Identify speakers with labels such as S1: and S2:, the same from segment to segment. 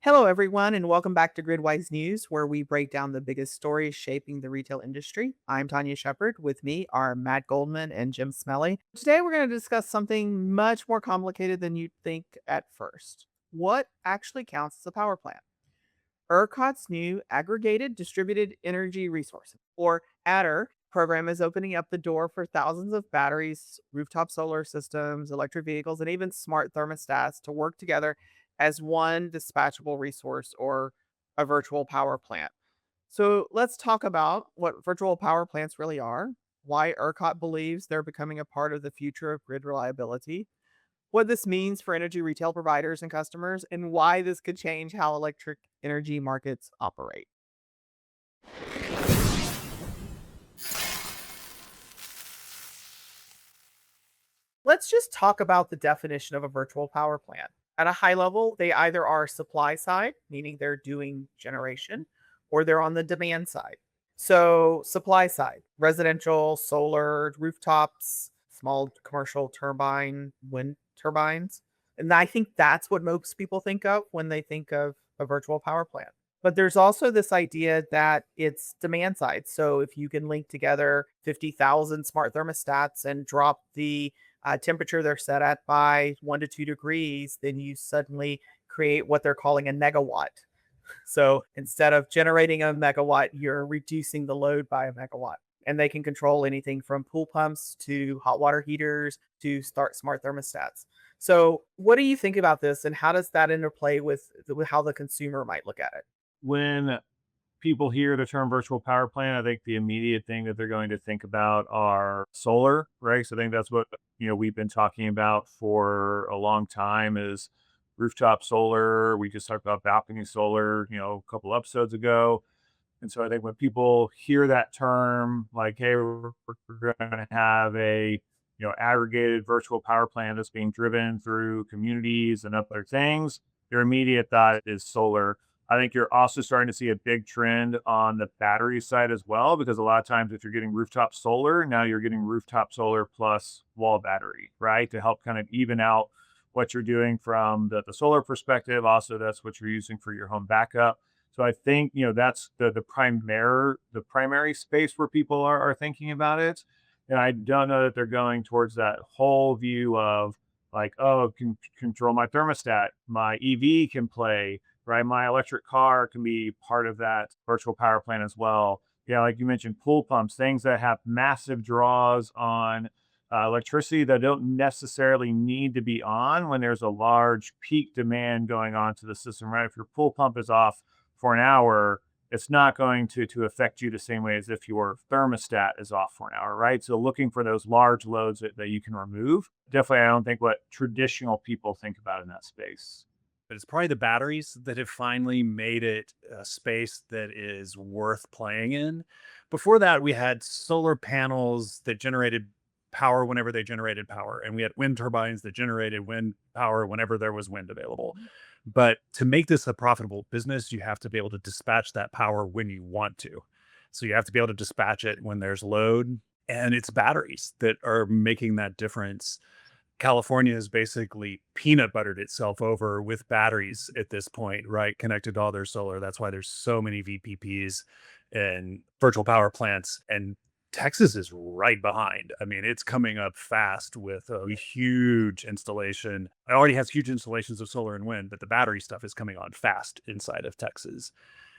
S1: Hello, everyone, and welcome back to Gridwise News, where we break down the biggest stories shaping the retail industry. I'm Tanya Shepherd. With me are Matt Goldman and Jim Smelley. Today, we're going to discuss something much more complicated than you'd think at first. What actually counts as a power plant? ERCOT's new Aggregated Distributed Energy Resources, or ADER, program is opening up the door for thousands of batteries, rooftop solar systems, electric vehicles, and even smart thermostats to work together as one dispatchable resource or a virtual power plant. So let's talk about what virtual power plants really are, why ERCOT believes they're becoming a part of the future of grid reliability, what this means for energy retail providers and customers, and why this could change how electric energy markets operate. Let's just talk about the definition of a virtual power plant. At a high level, they either are supply side, meaning they're doing generation, or they're on the demand side. So, supply side, residential, solar, rooftops, small commercial turbine, wind turbines. And I think that's what most people think of when they think of a virtual power plant. But there's also this idea that it's demand side. So, if you can link together 50,000 smart thermostats and drop the temperature they're set at by 1 to 2 degrees, then you suddenly create what they're calling a negawatt. So instead of generating a megawatt, you're reducing the load by a megawatt. And they can control anything from pool pumps to hot water heaters to start smart thermostats. So, what do you think about this, and how does that interplay with how the consumer might look at it?
S2: When people hear the term virtual power plant, I think the immediate thing that they're going to think about are solar, right? So I think that's what, we've been talking about for a long time is rooftop solar. We just talked about balcony solar, a couple episodes ago. And so I think when people hear that term, like, hey, we're going to have a, aggregated virtual power plant that's being driven through communities and other things, their immediate thought is solar. I think you're also starting to see a big trend on the battery side as well, because a lot of times if you're getting rooftop solar, now you're getting rooftop solar plus wall battery, right? To help kind of even out what you're doing from the solar perspective. Also, that's what you're using for your home backup. So I think, that's the primary space where people are thinking about it. And I don't know that they're going towards that whole view of like, oh, it can control my thermostat, my EV can play, right? My electric car can be part of that virtual power plant as well. Yeah, like you mentioned, pool pumps, things that have massive draws on electricity that don't necessarily need to be on when there's a large peak demand going on to the system, right? If your pool pump is off for an hour, it's not going to affect you the same way as if your thermostat is off for an hour, right? So looking for those large loads that you can remove. Definitely, I don't think what traditional people think about in that space.
S3: But it's probably the batteries that have finally made it a space that is worth playing in. Before that, we had solar panels that generated power whenever they generated power, and we had wind turbines that generated wind power whenever there was wind available. But to make this a profitable business, you have to be able to dispatch that power when you want to. So you have to be able to dispatch it when there's load, and it's batteries that are making that difference. California has basically peanut buttered itself over with batteries at this point, right? Connected to all their solar. That's why there's so many VPPs and virtual power plants. And Texas is right behind. I mean, it's coming up fast with a huge installation. It already has huge installations of solar and wind, but the battery stuff is coming on fast inside of Texas.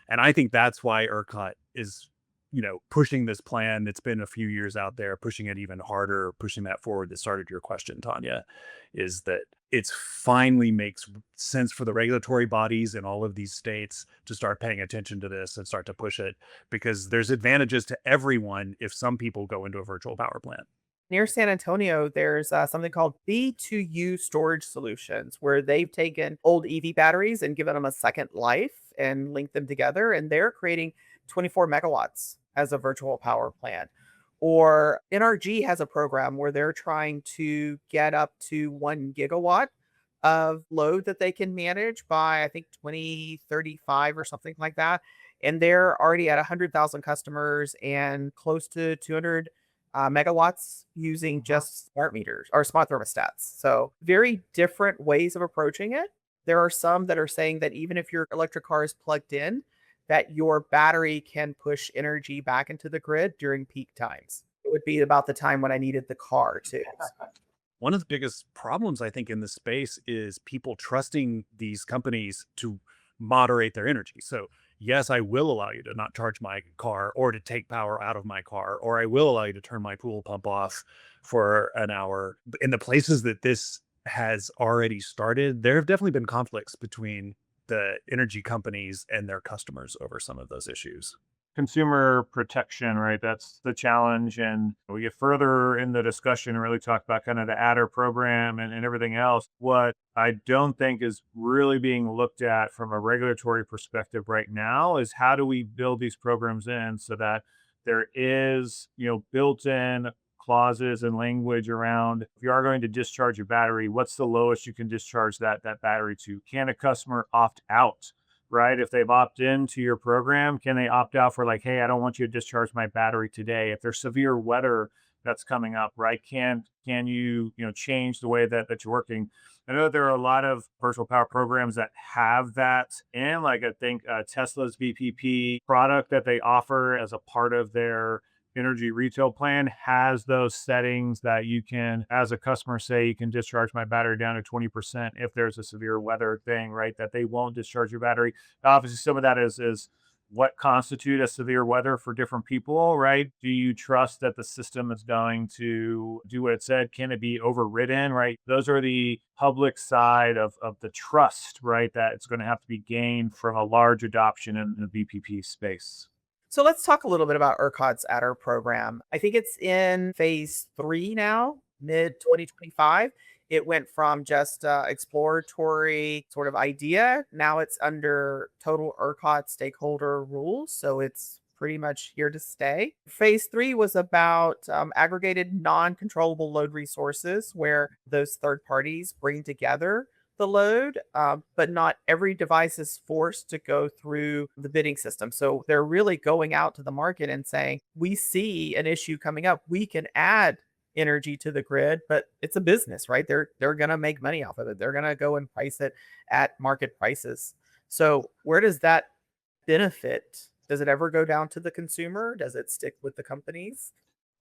S3: And I think that's why ERCOT is, pushing this plan that's been a few years out there, pushing it even harder, pushing that forward. That started your question, Tanya, is that it's finally makes sense for the regulatory bodies in all of these states to start paying attention to this and start to push it, because there's advantages to everyone if some people go into a virtual power plant.
S1: Near San Antonio, there's something called B2U storage solutions, where they've taken old EV batteries and given them a second life and linked them together, and they're creating 24 megawatts as a virtual power plant. Or NRG has a program where they're trying to get up to 1 gigawatt of load that they can manage by, I think, 2035 or something like that. And they're already at 100,000 customers and close to 200 megawatts using just smart meters or smart thermostats. So very different ways of approaching it. There are some that are saying that even if your electric car is plugged in, that your battery can push energy back into the grid during peak times. It would be about the time when I needed the car too.
S3: One of the biggest problems I think in this space is people trusting these companies to moderate their energy. So, yes, I will allow you to not charge my car or to take power out of my car, or I will allow you to turn my pool pump off for an hour. In the places that this has already started, there have definitely been conflicts between the energy companies and their customers over some of those issues.
S2: Consumer protection, right? That's the challenge. And we get further in the discussion and really talk about kind of the ADER program and everything else. What I don't think is really being looked at from a regulatory perspective right now is how do we build these programs in so that there is, built-in clauses and language around if you are going to discharge your battery, what's the lowest you can discharge that battery to? Can a customer opt out? Right? If they've opted into your program, can they opt out for like, hey, I don't want you to discharge my battery today? If there's severe weather that's coming up, right? Can you, change the way that you're working? I know there are a lot of virtual power programs that have that in, like I think Tesla's VPP product that they offer as a part of their energy retail plan has those settings that you can, as a customer, say you can discharge my battery down to 20% if there's a severe weather thing, right? That they won't discharge your battery. Obviously, some of that is what constitute as severe weather for different people, right? Do you trust that the system is going to do what it said? Can it be overridden, right? Those are the public side of the trust, right? That it's going to have to be gained from a large adoption in the VPP space.
S1: So let's talk a little bit about ERCOT's ADER program. I think it's in phase 3 now, mid 2025. It went from just exploratory sort of idea. Now it's under total ERCOT stakeholder rules. So it's pretty much here to stay. Phase 3 was about aggregated non controllable load resources, where those third parties bring together the load, but not every device is forced to go through the bidding system. So they're really going out to the market and saying, we see an issue coming up. We can add energy to the grid, but it's a business, right? They're going to make money off of it. They're going to go and price it at market prices. So where does that benefit? Does it ever go down to the consumer? Does it stick with the companies?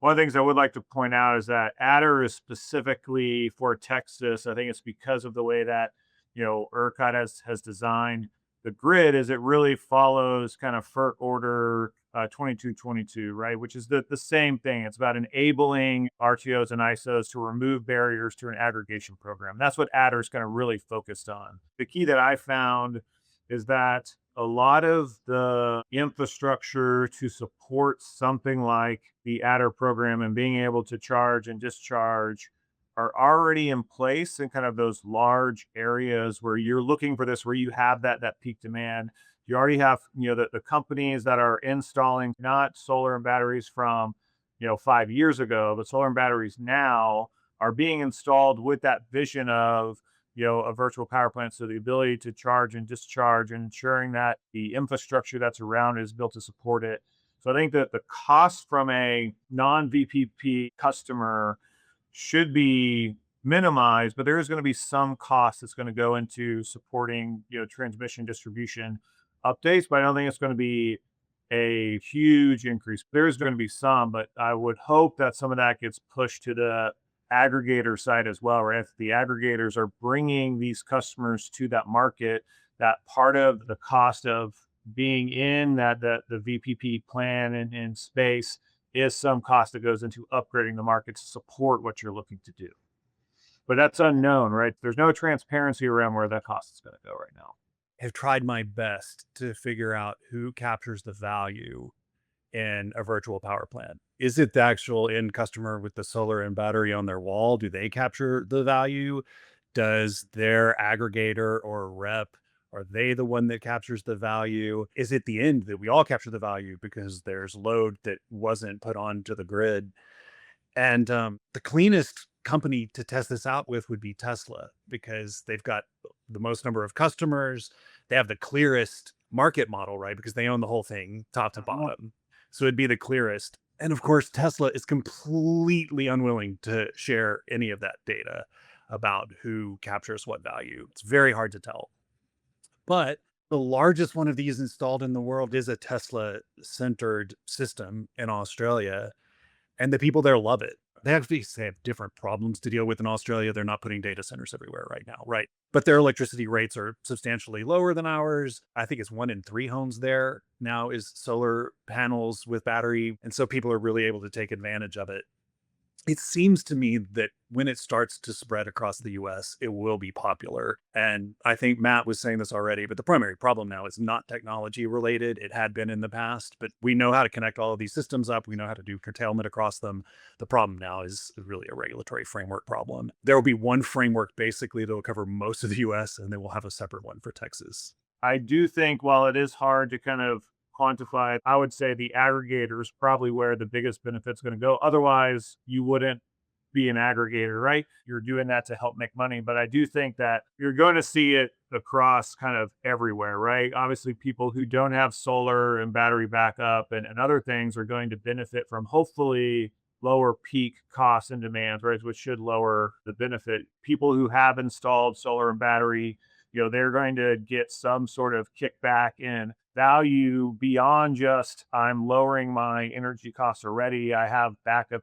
S2: One of the things I would like to point out is that ADER is specifically for Texas. I think it's because of the way that, ERCOT has designed the grid is it really follows kind of FERC order 2222, right? Which is the same thing. It's about enabling RTOs and ISOs to remove barriers to an aggregation program. That's what ADER is kind of really focused on. The key that I found is that a lot of the infrastructure to support something like the ADER program and being able to charge and discharge are already in place in kind of those large areas where you're looking for this, where you have that peak demand. You already have, the companies that are installing not solar and batteries from, 5 years ago, but solar and batteries now are being installed with that vision of, a virtual power plant. So the ability to charge and discharge and ensuring that the infrastructure that's around is built to support it. So I think that the cost from a non-VPP customer should be minimized, but there is going to be some cost that's going to go into supporting, transmission distribution updates, but I don't think it's going to be a huge increase. There's going to be some, but I would hope that some of that gets pushed to the aggregator side as well, right? If the aggregators are bringing these customers to that market, that part of the cost of being in the VPP plan and space is some cost that goes into upgrading the market to support what you're looking to do. But that's unknown, right? There's no transparency around where that cost is going to go right now.
S3: Have tried my best to figure out who captures the value in a virtual power plant. Is it the actual end customer with the solar and battery on their wall? Do they capture the value? Does their aggregator or rep, are they the one that captures the value? Is it the end that we all capture the value because there's load that wasn't put onto the grid? And the cleanest company to test this out with would be Tesla, because they've got the most number of customers. They have the clearest market model, right? Because they own the whole thing top to bottom. So it'd be the clearest. And of course, Tesla is completely unwilling to share any of that data about who captures what value. It's very hard to tell. But the largest one of these installed in the world is a Tesla centered system in Australia. And the people there love it. They actually have different problems to deal with in Australia. They're not putting data centers everywhere right now, right? But their electricity rates are substantially lower than ours. I think it's 1 in 3 homes there now is solar panels with battery. And so people are really able to take advantage of it. It seems to me that when it starts to spread across the US, it will be popular. And I think Matt was saying this already, but the primary problem now is not technology related. It had been in the past, but we know how to connect all of these systems up. We know how to do curtailment across them. The problem now is really a regulatory framework problem. There will be one framework basically that will cover most of the US, and then we'll have a separate one for Texas.
S2: I do think while it is hard to kind of quantify, I would say the aggregator is probably where the biggest benefit's going to go. Otherwise, you wouldn't be an aggregator, right? You're doing that to help make money. But I do think that you're going to see it across kind of everywhere, right? Obviously, people who don't have solar and battery backup and other things are going to benefit from hopefully lower peak costs and demands, right? Which should lower the benefit. People who have installed solar and battery, they're going to get some sort of kickback in value beyond just I'm lowering my energy costs already. I have backup,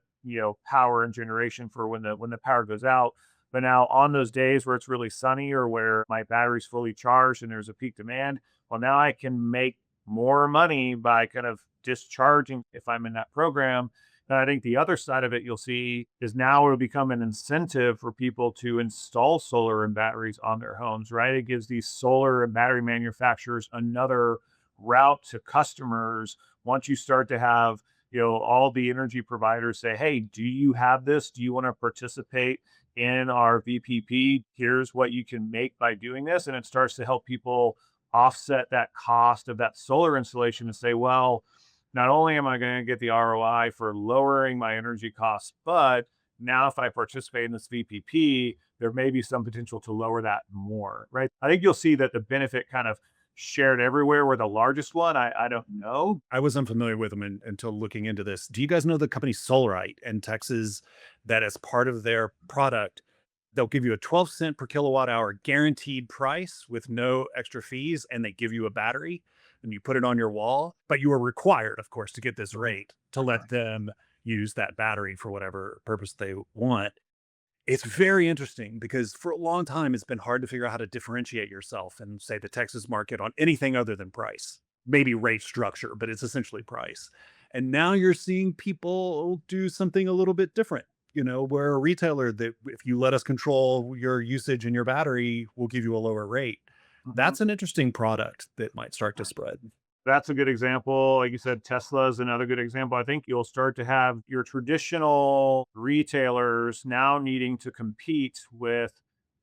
S2: power and generation for when the power goes out. But now on those days where it's really sunny or where my battery's fully charged and there's a peak demand, well, now I can make more money by kind of discharging if I'm in that program. And I think the other side of it you'll see is now it'll become an incentive for people to install solar and batteries on their homes, right? It gives these solar and battery manufacturers another route to customers once you start to have, all the energy providers say, hey, do you have this? Do you want to participate in our VPP? Here's what you can make by doing this. And it starts to help people offset that cost of that solar installation and say, well, not only am I going to get the ROI for lowering my energy costs, but now if I participate in this VPP, there may be some potential to lower that more, right? I think you'll see that the benefit kind of shared everywhere. Where the largest one, I don't know.
S3: I was unfamiliar with them until looking into this. Do you guys know the company Solarite in Texas that as part of their product, they'll give you a 12 cent per kilowatt hour guaranteed price with no extra fees, and they give you a battery and you put it on your wall, but you are required, of course, to get this rate to let them use that battery for whatever purpose they want. It's very interesting because for a long time, it's been hard to figure out how to differentiate yourself in, say, the Texas market on anything other than price, maybe rate structure, but it's essentially price. And now you're seeing people do something a little bit different. Where a retailer that if you let us control your usage and your battery, we'll give you a lower rate. That's an interesting product that might start to spread.
S2: That's a good example. Like you said, Tesla is another good example. I think you'll start to have your traditional retailers now needing to compete with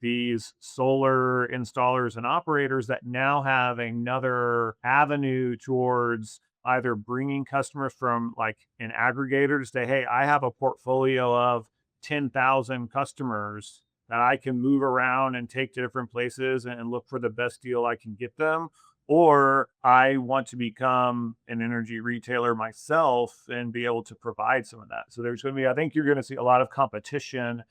S2: these solar installers and operators that now have another avenue towards either bringing customers from like an aggregator to say, hey, I have a portfolio of 10,000 customers that I can move around and take to different places and look for the best deal I can get them. Or I want to become an energy retailer myself and be able to provide some of that. So there's going to be, I think you're going to see a lot of competition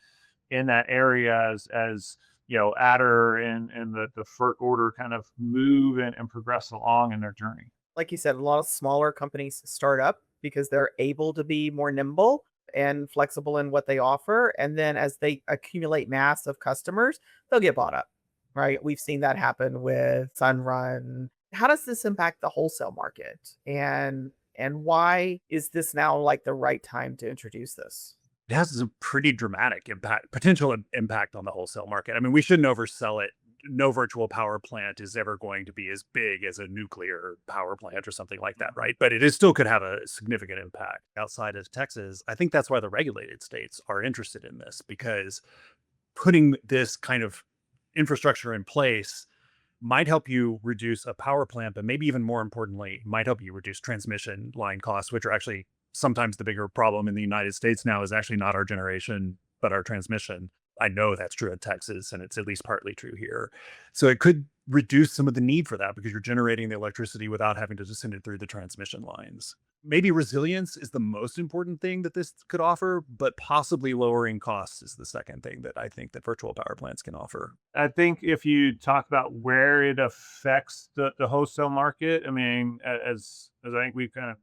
S2: in that area as ADER and the FERC order kind of move and progress along in their journey.
S1: Like you said, a lot of smaller companies start up because they're able to be more nimble and flexible in what they offer. And then as they accumulate mass of customers, they'll get bought up, right? We've seen that happen with Sunrun. How does this impact the wholesale market? And why is this now like the right time to introduce this?
S3: It has a pretty dramatic potential impact on the wholesale market. I mean, we shouldn't oversell it. No virtual power plant is ever going to be as big as a nuclear power plant or something like that, right? But it still could have a significant impact outside of Texas. I think that's why the regulated states are interested in this, because putting this kind of infrastructure in place might help you reduce a power plant, but maybe even more importantly, might help you reduce transmission line costs, which are actually sometimes the bigger problem in the United States now is actually not our generation, but our transmission. I know that's true in Texas, and it's at least partly true here. So it could reduce some of the need for that because you're generating the electricity without having to just send it through the transmission lines. Maybe resilience is the most important thing that this could offer, but possibly lowering costs is the second thing that I think that virtual power plants can offer.
S2: I think if you talk about where it affects the wholesale market, I mean, as I think we've kind of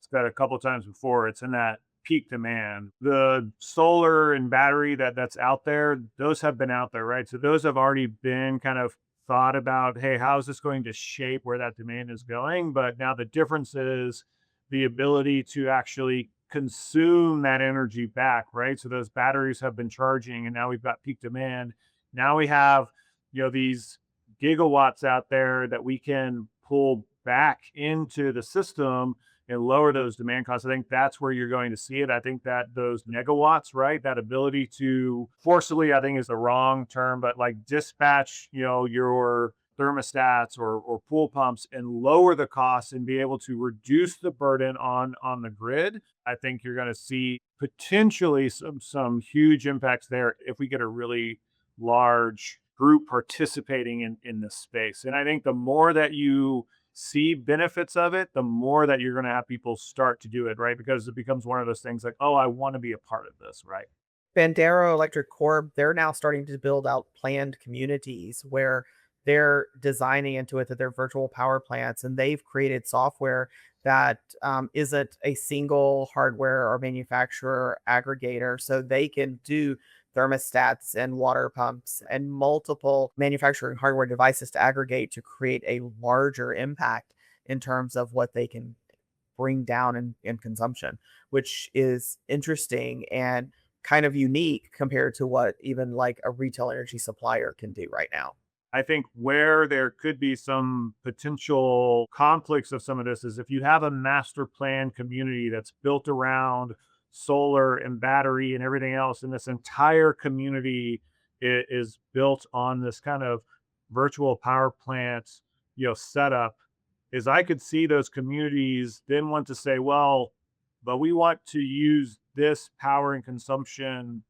S2: said a couple of times before, it's in that peak demand. The solar and battery that's out there, those have been out there, right? So those have already been kind of thought about, hey, how is this going to shape where that demand is going? But now the difference is the ability to actually consume that energy back, right? So those batteries have been charging and now we've got peak demand. Now we have, these gigawatts out there that we can pull back into the system and lower those demand costs. I think that's where you're going to see it. I think that those megawatts, right, that ability to forcibly, I think is the wrong term, but like dispatch, your thermostats or pool pumps and lower the costs and be able to reduce the burden on the grid. I think you're going to see potentially some huge impacts there if we get a really large group participating in this space. And I think the more that you see benefits of it, the more that you're going to have people start to do it, right? Because it becomes one of those things like, oh, I want to be a part of this, right?
S1: Bandera Electric Corp, they're now starting to build out planned communities where they're designing into it that they're virtual power plants, and they've created software that isn't a single hardware or manufacturer aggregator. So they can do thermostats and water pumps and multiple manufacturing hardware devices to aggregate to create a larger impact in terms of what they can bring down in consumption, which is interesting and kind of unique compared to what even like a retail energy supplier can do right now.
S2: I think where there could be some potential conflicts of some of this is if you have a master plan community that's built around solar and battery and everything else, and this entire community is built on this kind of virtual power plant, setup, is I could see those communities then want to say, well, but we want to use this power and consumption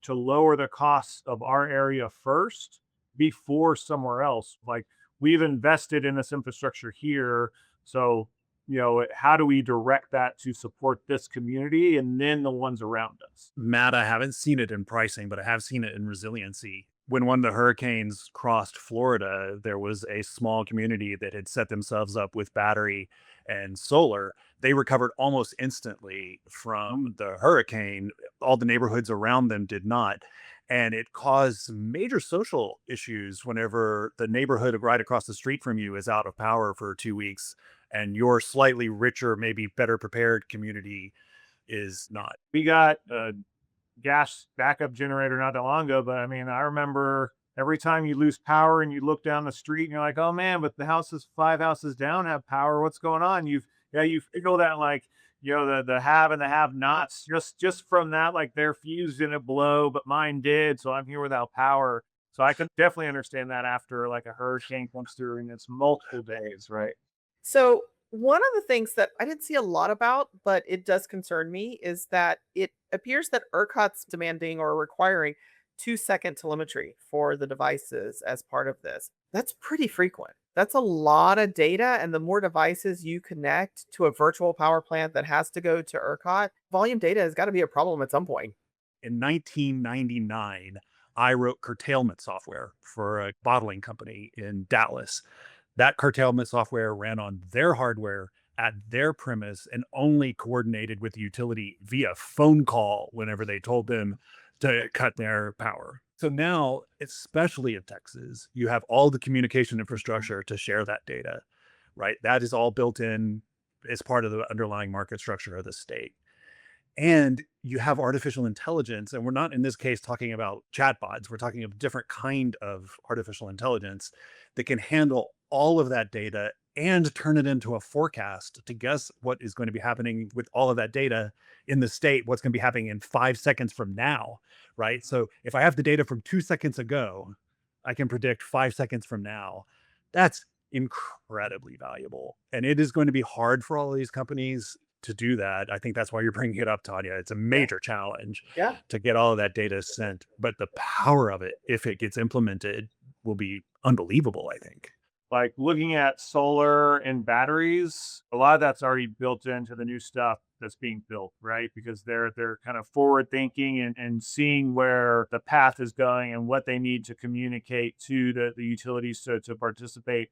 S2: to lower the costs of our area first before somewhere else. Like we've invested in this infrastructure here. So, how do we direct that to support this community and then the ones around us?
S3: Matt, I haven't seen it in pricing, but I have seen it in resiliency. When one of the hurricanes crossed Florida, there was a small community that had set themselves up with battery and solar. They recovered almost instantly from the hurricane. All the neighborhoods around them did not. And it caused major social issues whenever the neighborhood right across the street from you is out of power for 2 weeks and your slightly richer, maybe better prepared community is not.
S2: We got a gas backup generator not that long ago, but I mean, I remember every time you lose power and you look down the street and you're like, oh man, but the houses 5 houses down have power. What's going on? You feel that like, the have and the have nots just from that, like their fuse didn't blow, but mine did. So I'm here without power. So I can definitely understand that after like a hurricane comes through and it's multiple days, right?
S1: So, one of the things that I didn't see a lot about, but it does concern me, is that it appears that ERCOT's demanding or requiring 2-second telemetry for the devices as part of this. That's pretty frequent. That's a lot of data. And the more devices you connect to a virtual power plant that has to go to ERCOT, volume data has got to be a problem at some point.
S3: In 1999, I wrote curtailment software for a bottling company in Dallas. That curtailment software ran on their hardware at their premise and only coordinated with the utility via phone call whenever they told them to cut their power. So now, especially in Texas, you have all the communication infrastructure to share that data, right? That is all built in as part of the underlying market structure of the state. And you have artificial intelligence, and we're not in this case talking about chatbots. We're talking of a different kind of artificial intelligence that can handle all of that data and turn it into a forecast to guess what is going to be happening with all of that data in the state, what's going to be happening in 5 seconds from now, right? So if I have the data from 2 seconds ago, I can predict 5 seconds from now. That's incredibly valuable. And it is going to be hard for all of these companies to do that. I think that's why you're bringing it up, Tanya. It's a
S1: Yeah.
S3: major challenge
S1: Yeah.
S3: to get all of that data sent, but the power of it, if it gets implemented, will be unbelievable, I think.
S2: Like looking at solar and batteries, a lot of that's already built into the new stuff that's being built, right? Because they're kind of forward thinking and seeing where the path is going and what they need to communicate to the utilities to participate.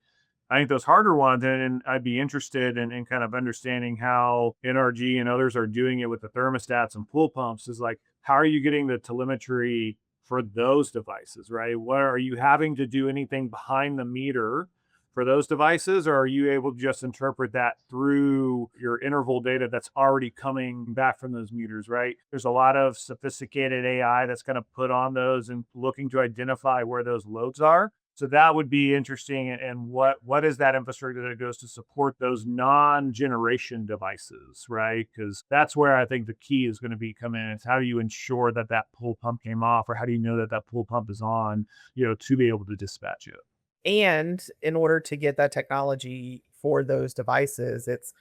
S2: I think those harder ones, and I'd be interested in kind of understanding how NRG and others are doing it with the thermostats and pool pumps, is like, how are you getting the telemetry for those devices, right? What are you having to do anything behind the meter for those devices, or are you able to just interpret that through your interval data that's already coming back from those meters, right? There's a lot of sophisticated AI that's going to put on those and looking to identify where those loads are. So that would be interesting. And what is that infrastructure that goes to support those non-generation devices, right? Because that's where I think the key is going to be come in. It's how do you ensure that that pool pump came off, or how do you know that that pool pump is on, to be able to dispatch it.
S1: And in order to get that technology for those devices, it's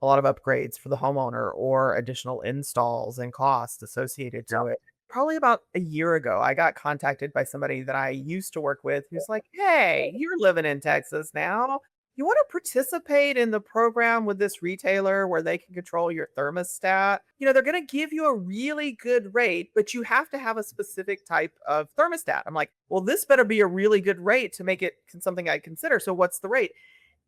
S1: a lot of upgrades for the homeowner or additional installs and costs associated
S2: Yeah.
S1: to it. Probably about a year ago, I got contacted by somebody that I used to work with who's like, "Hey, you're living in Texas now. You want to participate in the program with this retailer where they can control your thermostat? They're going to give you a really good rate, but you have to have a specific type of thermostat." I'm like, "Well, this better be a really good rate to make it something I'd consider. So, what's the rate?"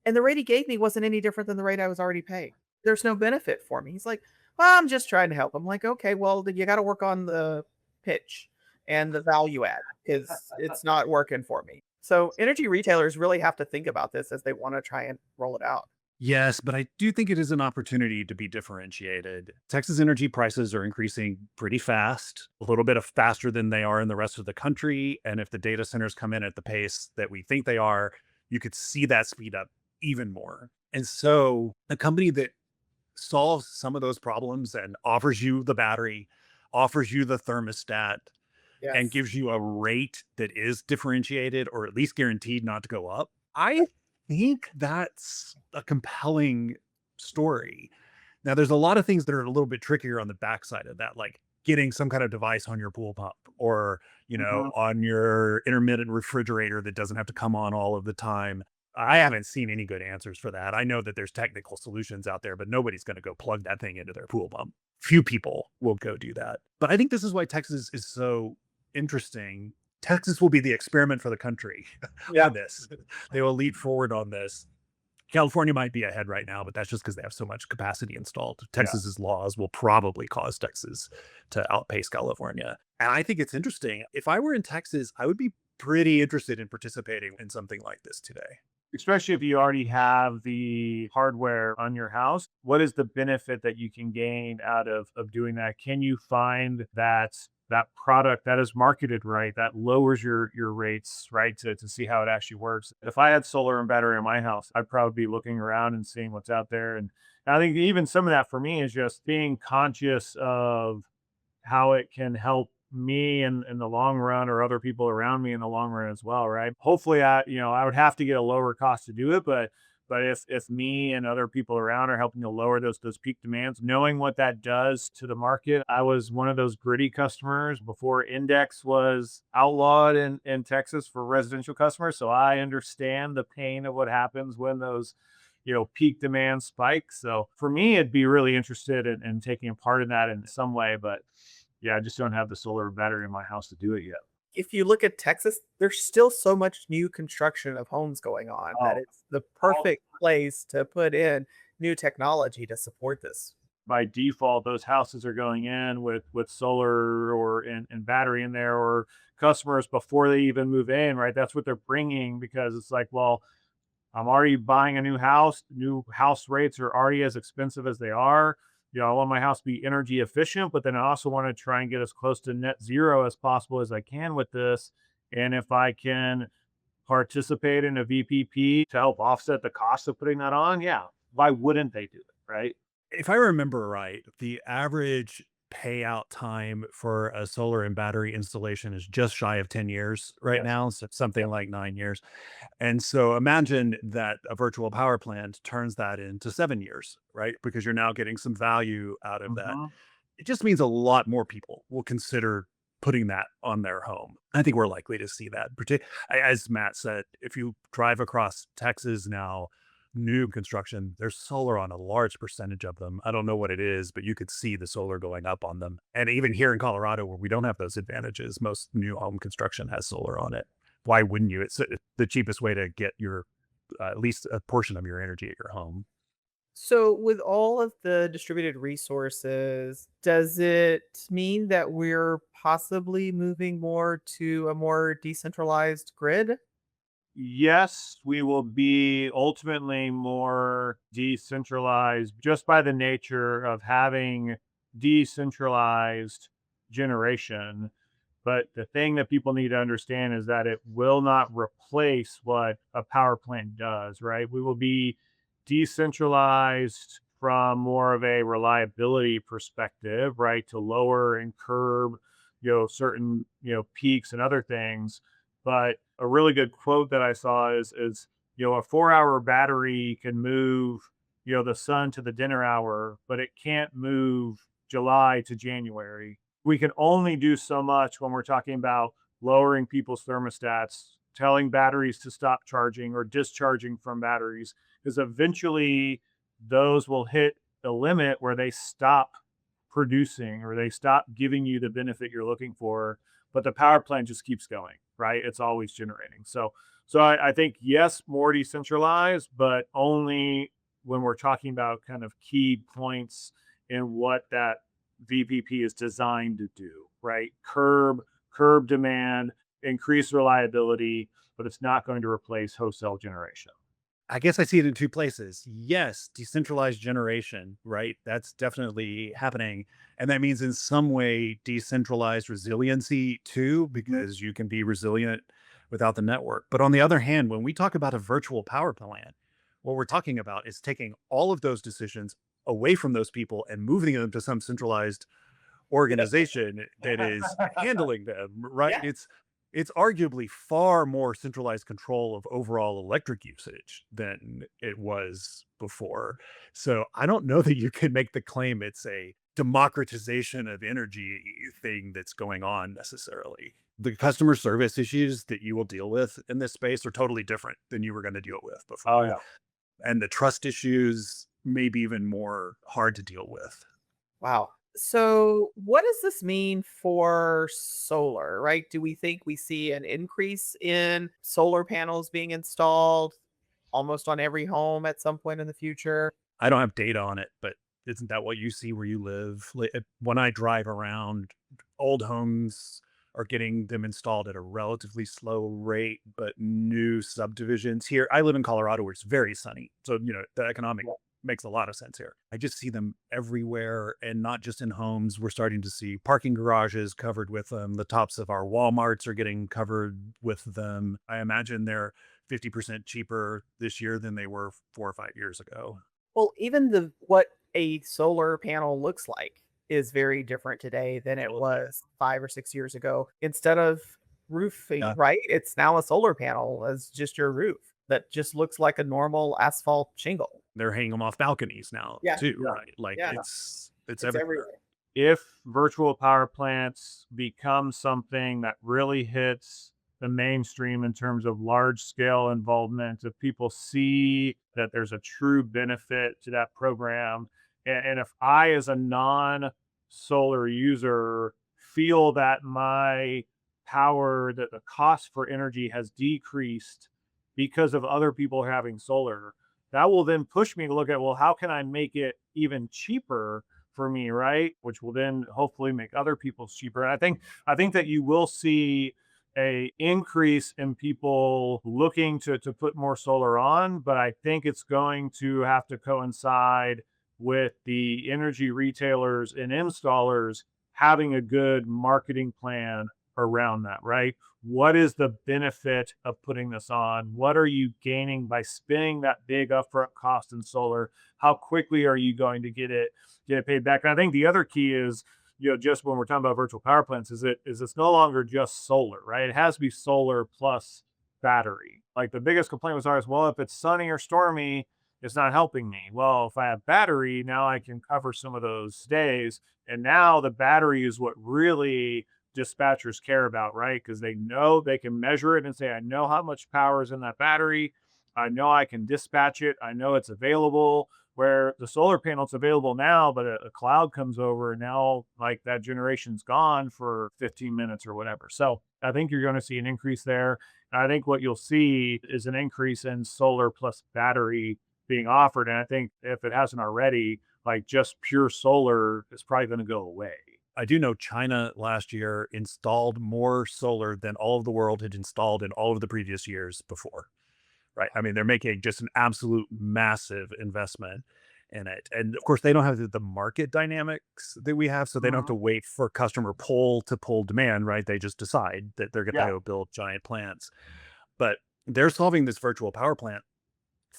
S1: And the rate he gave me wasn't any different than the rate I was already paying. There's no benefit for me. He's like, "Well, I'm just trying to help." I'm like, "Okay, well, then you got to work on the pitch and the value add because it's not working for me." So energy retailers really have to think about this as they want to try and roll it out.
S3: Yes, but I do think it is an opportunity to be differentiated. Texas energy prices are increasing pretty fast, a little bit of faster than they are in the rest of the country. And if the data centers come in at the pace that we think they are, you could see that speed up even more. And so a company that solves some of those problems and offers you the battery, offers you the thermostat, and
S1: Yes.
S3: gives you a rate that is differentiated or at least guaranteed not to go up, I think that's a compelling story. Now, there's a lot of things that are a little bit trickier on the backside of that, like getting some kind of device on your pool pump or,
S2: Mhm.
S3: on your intermittent refrigerator that doesn't have to come on all of the time. I haven't seen any good answers for that. I know that there's technical solutions out there, but nobody's going to go plug that thing into their pool pump. Few people will go do that. But I think this is why Texas is so interesting. Texas will be the experiment for the country
S1: Yeah.
S3: on this. They will lead forward on this. California might be ahead right now, but that's just because they have so much capacity installed.
S2: Yeah.
S3: Texas's laws will probably cause Texas to outpace California. And I think it's interesting. If I were in Texas, I would be pretty interested in participating in something like this today.
S2: Especially if you already have the hardware on your house, what is the benefit that you can gain out of doing that? Can you find that product that is marketed right, that lowers your rates, right, to see how it actually works? If I had solar and battery in my house, I'd probably be looking around and seeing what's out there. And I think even some of that for me is just being conscious of how it can help me in the long run, or other people around me in the long run as well, right? Hopefully I would have to get a lower cost to do it, but if me and other people around are helping to lower those peak demands, knowing what that does to the market. I was one of those gritty customers before Index was outlawed in Texas for residential customers. So I understand the pain of what happens when those peak demand spikes. So for me, it'd be really interested in taking a part in that in some way. But yeah, I just don't have the solar battery in my house to do it yet.
S1: If you look at Texas, there's still so much new construction of homes going on that
S2: Oh,
S1: it's the
S2: all
S1: perfect place to put in new technology to support this.
S2: by default, those houses are going in with solar or and battery in there, or customers before they even move in, right? That's what they're bringing, because it's like, well, I'm already buying a new house. New house rates are already as expensive as they are. I want my house to be energy efficient, but then I also want to try and get as close to net zero as possible as I can with this. And if I can participate in a VPP to help offset the cost of putting that on, yeah, why wouldn't they do it, right?
S3: If I remember right, the average payout time for a solar and battery installation is just shy of 10 years right
S2: Yes.
S3: now. So something
S2: Yep.
S3: like 9 years. And so imagine that a virtual power plant turns that into 7 years, right? Because you're now getting some value out of that.
S2: Mhm.
S3: It just means a lot more people will consider putting that on their home. I think we're likely to see that. As Matt said, if you drive across Texas now, new construction, there's solar on a large percentage of them. I don't know what it is, but you could see the solar going up on them. And even here in Colorado, where we don't have those advantages, most new home construction has solar on it. Why wouldn't you? It's the cheapest way to get your at least a portion of your energy at your home.
S1: So, with all of the distributed resources, does it mean that we're possibly moving more to a more decentralized grid?
S2: Yes, we will be ultimately more decentralized just by the nature of having decentralized generation. But the thing that people need to understand is that it will not replace what a power plant does, right? We will be decentralized from more of a reliability perspective, right? To lower and curb, certain, peaks and other things. But a really good quote that I saw is a 4 hour battery can move, the sun to the dinner hour, but it can't move July to January. We can only do so much when we're talking about lowering people's thermostats, telling batteries to stop charging or discharging from batteries, because eventually those will hit a limit where they stop producing or they stop giving you the benefit you're looking for. But the power plant just keeps going, right? It's always generating. So I think yes, more decentralized, but only when we're talking about kind of key points in what that VPP is designed to do, right? Curb demand, increase reliability, but it's not going to replace wholesale generation.
S3: I guess I see it in two places. Yes, decentralized generation, right? That's definitely happening. And that means in some way decentralized resiliency too,
S1: Mhm.
S3: because you can be resilient without the network. But on the other hand, when we talk about a virtual power plant, what we're talking about is taking all of those decisions away from those people and moving them to some centralized organization that is handling them, right?
S1: Yeah.
S3: It's arguably far more centralized control of overall electric usage than it was before. So I don't know that you can make the claim it's a democratization of energy thing that's going on necessarily. The customer service issues that you will deal with in this space are totally different than you were going to deal with
S2: Oh
S3: before.
S2: yeah.
S3: And the trust issues may be even more hard to deal with.
S1: Wow. So, what does this mean for solar, right? Do we think we see an increase in solar panels being installed almost on every home at some point in the future?
S3: I don't have data on it, but isn't that what you see where you live? When I drive around, old homes are getting them installed at a relatively slow rate, but new subdivisions here. I live in Colorado where it's very sunny. So, the economic makes a lot of sense here. I just see them everywhere and not just in homes. We're starting to see parking garages covered with them. The tops of our Walmarts are getting covered with them. I imagine they're 50% cheaper this year than they were 4 or 5 years ago.
S1: Well, even the what a solar panel looks like is very different today than it
S3: Absolutely.
S1: was 5 or 6 years ago. Instead of roofing,
S3: Yeah.
S1: right? It's now a solar panel as just your roof that just looks like a normal asphalt shingle.
S3: They're hanging them off balconies now
S1: Yeah,
S3: too,
S2: Yeah.
S3: right? Like
S1: yeah,
S3: it's
S1: it's
S3: everywhere.
S1: everywhere.
S2: If virtual power plants become something that really hits the mainstream in terms of large scale involvement, if people see that there's a true benefit to that program, and if I, as a non solar user, feel that my power, that the cost for energy has decreased because of other people having solar, that will then push me to look at, well, how can I make it even cheaper for me, right? Which will then hopefully make other people's cheaper. And I think that you will see a increase in people looking to put more solar on, but I think it's going to have to coincide with the energy retailers and installers having a good marketing plan around that, right? What is the benefit of putting this on? What are you gaining by spending that big upfront cost in solar? How quickly are you going to get it paid back? And I think the other key is just when we're talking about virtual power plants, is it's no longer just solar, right? It has to be solar plus battery. Like the biggest complaint was always, well, if it's sunny or stormy, it's not helping me. Well, if I have battery, now I can cover some of those days. And now the battery is what really dispatchers care about, right? Because they know they can measure it and say, I know how much power is in that battery. I know I can dispatch it. I know it's available. Where the solar panel's available now, but a cloud comes over and now like that generation's gone for 15 minutes or whatever. So I think you're going to see an increase there. And I think what you'll see is an increase in solar plus battery being offered. And I think if it hasn't already, like just pure solar is probably going to go away.
S3: I do know China last year installed more solar than all of the world had installed in all of the previous years before. Right. I mean, they're making just an absolute massive investment in it. And of course, they don't have the market dynamics that we have. So they don't have to wait for customer pull to pull demand, right? They just decide that they're going to
S2: Yeah.
S3: go build giant plants. But they're solving this virtual power plant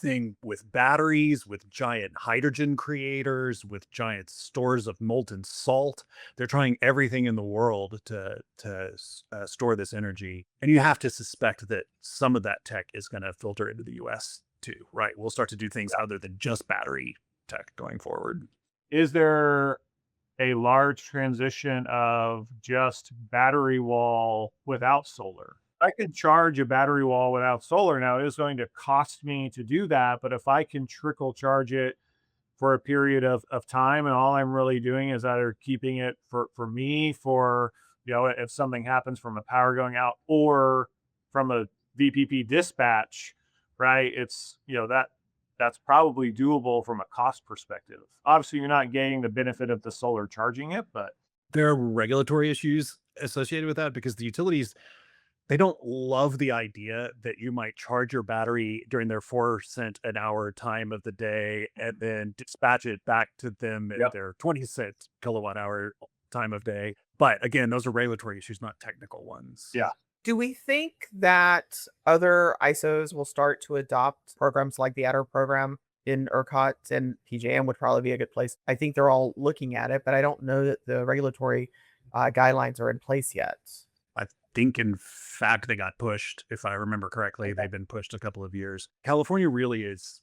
S3: thing with batteries, with giant hydrogen creators, with giant stores of molten salt. They're trying everything in the world to store this energy, and you have to suspect that some of that tech is going to filter into the U.S. too, right? We'll start to do things other than just battery tech going forward.
S2: Is there a large transition of just battery wall without solar? I can charge a battery wall without solar now. It is going to cost me to do that. But if I can trickle charge it for a period of time, and all I'm really doing is either keeping it for me for, if something happens from a power going out or from a VPP dispatch, right? It's, that's probably doable from a cost perspective. Obviously, you're not getting the benefit of the solar charging it, but
S3: There are regulatory issues associated with that because the utilities, they don't love the idea that you might charge your battery during their 4 cent an hour time of the day and then dispatch it back to them at their 20 cent kilowatt hour time of day. But again, those are regulatory issues, not technical ones.
S2: yeah.
S1: Do we think that other ISOs will start to adopt programs like the ADER program in ERCOT, and PJM would probably be a good place? I think they're all looking at it, but I don't know that the regulatory guidelines are in place yet.
S3: I think, in fact, they got pushed, if I remember correctly. They've been pushed a couple of years. California really is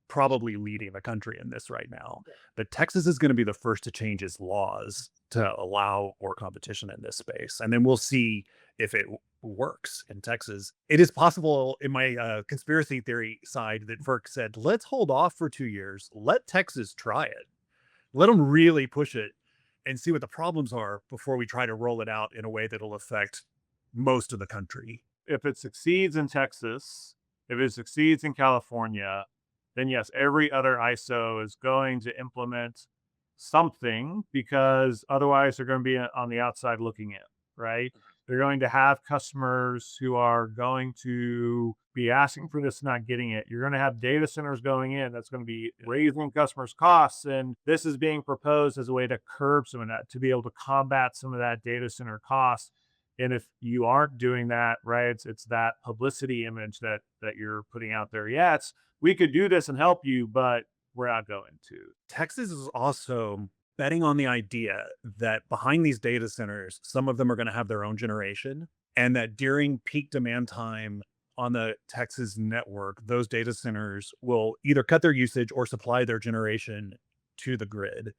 S3: probably leading the country in this right now. But Texas is going to be the first to change its laws to allow more competition in this space. And then we'll see if it works in Texas. It is possible, in my conspiracy theory side, that FERC said, let's hold off for 2 years. Let Texas try it. Let them really push it and see what the problems are before we try to roll it out in a way that'll affect most of the country.
S2: If it succeeds in Texas, if it succeeds in California, then yes, every other ISO is going to implement something, because otherwise they're going to be on the outside looking in, right? They're going to have customers who are going to be asking for this, not getting it. You're going to have data centers going in that's going to be raising customers' costs. And this is being proposed as a way to curb some of that, to be able to combat some of that data center cost. And if you aren't doing that, right, it's that publicity image that you're putting out there. Yeah, we could do this and help you, but we're not going to.
S3: Texas is also betting on the idea that behind these data centers, some of them are going to have their own generation, and that during peak demand time on the Texas network, those data centers will either cut their usage or supply their generation to the grid.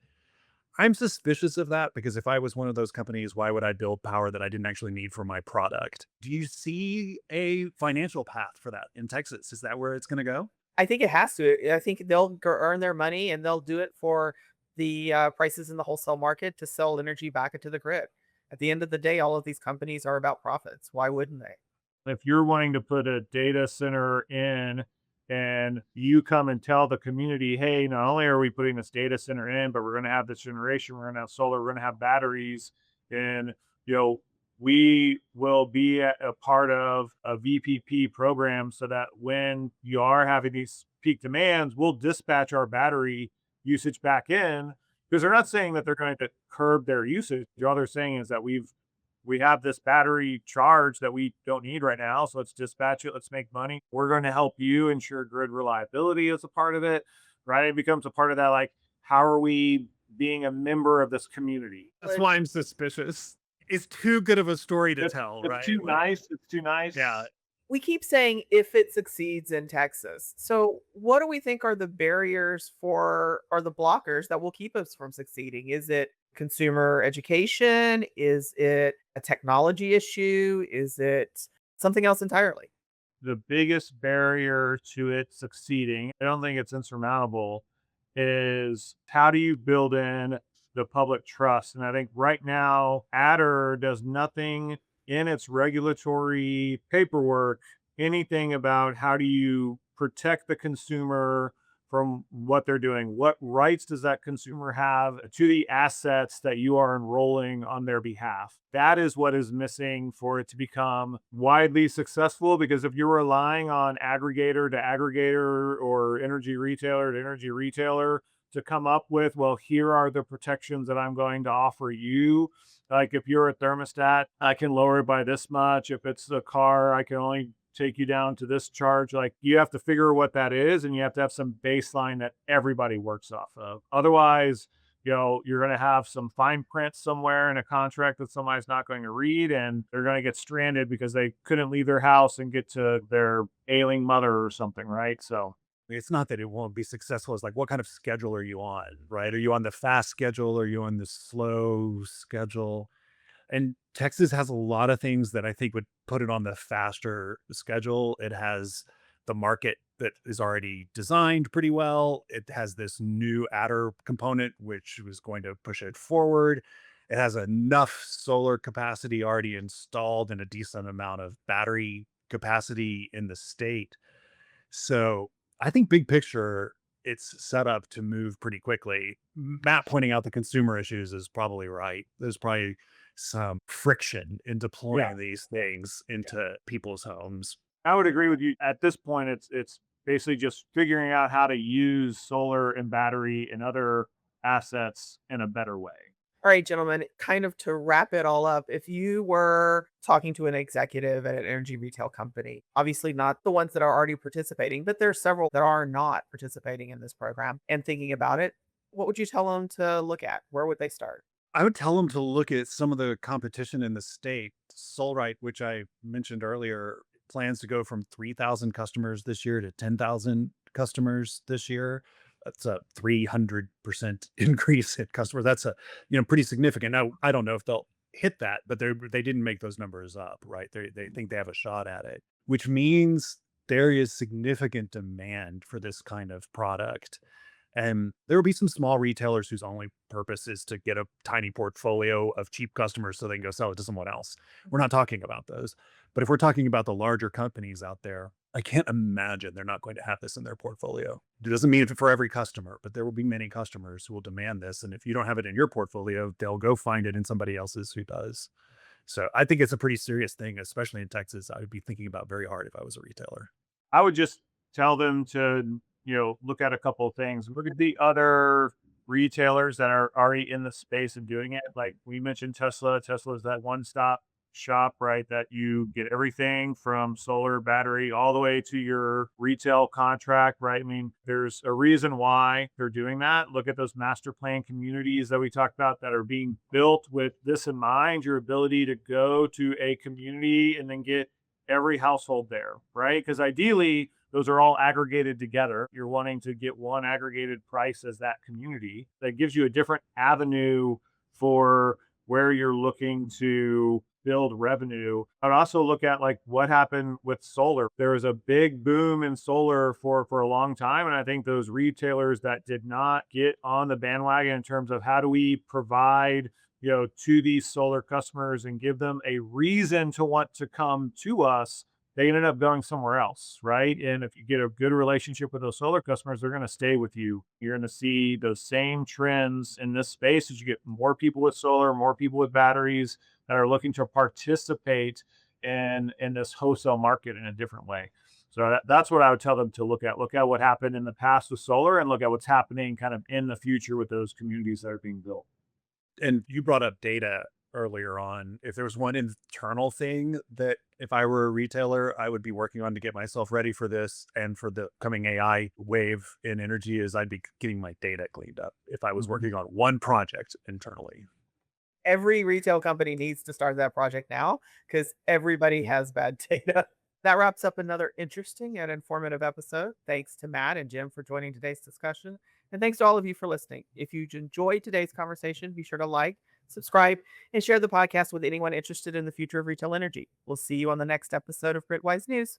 S3: I'm suspicious of that because if I was one of those companies, why would I build power that I didn't actually need for my product? Do you see a financial path for that in Texas? Is that where it's going to go?
S1: I think it has to. I think they'll earn their money, and they'll do it for the prices in the wholesale market to sell energy back into the grid. At the end of the day, all of these companies are about profits. Why wouldn't they?
S2: If you're wanting to put a data center in and you come and tell the community, hey, not only are we putting this data center in, but we're going to have this generation, we're going to have solar, we're going to have batteries, and we will be a part of a VPP program so that when you are having these peak demands, we'll dispatch our battery usage back in, because they're not saying that they're going to curb their usage. All they're saying is that we have this battery charge that we don't need right now, so let's dispatch it, let's make money. We're going to help you ensure grid reliability as a part of it, right? It becomes a part of that, like, how are we being a member of this community.
S3: That's why I'm suspicious. It's too good of a story to tell,
S2: It's
S3: right?
S2: too
S3: Like,
S2: nice. It's too nice.
S3: yeah,
S1: We keep saying if it succeeds in Texas. So, what do we think are the barriers for or the blockers that will keep us from succeeding? Is it consumer education? Is it a technology issue? Is it something else entirely?
S2: The biggest barrier to it succeeding, I don't think it's insurmountable, is how do you build in the public trust? And I think right now, ADER does nothing in its regulatory paperwork, anything about how do you protect the consumer from what they're doing. What rights does that consumer have to the assets that you are enrolling on their behalf? That is what is missing for it to become widely successful. Because if you're relying on aggregator to aggregator or energy retailer to energy retailer to come up with, well, here are the protections that I'm going to offer you. Like if you're a thermostat, I can lower it by this much. If it's a car, I can only take you down to this charge. Like you have to figure what that is, and you have to have some baseline that everybody works off of. Otherwise, you're going to have some fine print somewhere in a contract that somebody's not going to read, and they're going to get stranded because they couldn't leave their house and get to their ailing mother or something, right? So
S3: it's not that it won't be successful. It's like, what kind of schedule are you on, right? Are you on the fast schedule? Are you on the slow schedule? And Texas has a lot of things that I think would put it on the faster schedule. It has the market that is already designed pretty well. It has this new adder component, which was going to push it forward. It has enough solar capacity already installed and a decent amount of battery capacity in the state. So I think big picture, it's set up to move pretty quickly. Matt pointing out the consumer issues is probably right. There's probably some friction in
S2: yeah,
S3: deploying these things into people's homes.
S2: I would agree with you. At this point, it's basically just figuring out how to use solar and battery and other assets in a better way.
S1: All right, gentlemen, kind of to wrap it all up, if you were talking to an executive at an energy retail company, obviously not the ones that are already participating, but there's several that are not participating in this program and thinking about it, what would you tell them to look at? Where would they start?
S3: I would tell them to look at some of the competition in the state. Solrite, which I mentioned earlier, plans to go from 3,000 customers this year to 10,000 customers this year. That's a 300% increase in customers. That's pretty significant. Now, I don't know if they'll hit that, but they didn't make those numbers up, right? They think they have a shot at it, which means there is significant demand for this kind of product. And there will be some small retailers whose only purpose is to get a tiny portfolio of cheap customers so they can go sell it to someone else. We're not talking about those. But if we're talking about the larger companies out there, I can't imagine they're not going to have this in their portfolio. It doesn't mean for every customer, but there will be many customers who will demand this. And if you don't have it in your portfolio, they'll go find it in somebody else's who does. So I think it's a pretty serious thing, especially in Texas. I would be thinking about very hard if I was a retailer.
S2: I would just tell them to, look at a couple of things. Look at the other retailers that are already in the space of doing it. Like we mentioned Tesla. Tesla is that one-stop shop, right? That you get everything from solar, battery, all the way to your retail contract, right? I mean, there's a reason why they're doing that. Look at those master plan communities that we talked about that are being built with this in mind, your ability to go to a community and then get every household there, right? Because ideally, those are all aggregated together. You're wanting to get one aggregated price as that community that gives you a different avenue for where you're looking to build revenue. I'd also look at like what happened with solar. There was a big boom in solar for a long time. And I think those retailers that did not get on the bandwagon in terms of how do we provide to these solar customers and give them a reason to want to come to us, they ended up going somewhere else, right? And if you get a good relationship with those solar customers, they're going to stay with you. You're going to see those same trends in this space as you get more people with solar, more people with batteries that are looking to participate in this wholesale market in a different way. So that's what I would tell them to look at. Look at what happened in the past with solar and look at what's happening kind of in the future with those communities that are being built.
S3: And you brought up data. earlier on, if there was one internal thing that if I were a retailer, I would be working on to get myself ready for this and for the coming AI wave in energy, is I'd be getting my data cleaned up if I was
S2: Mhm.
S3: working on one project internally.
S1: Every retail company needs to start that project now because everybody has bad data. That wraps up another interesting and informative episode. Thanks to Matt and Jim for joining today's discussion. And thanks to all of you for listening. If you enjoyed today's conversation, be sure to like, subscribe, and share the podcast with anyone interested in the future of retail energy. We'll see you on the next episode of Gridwise News.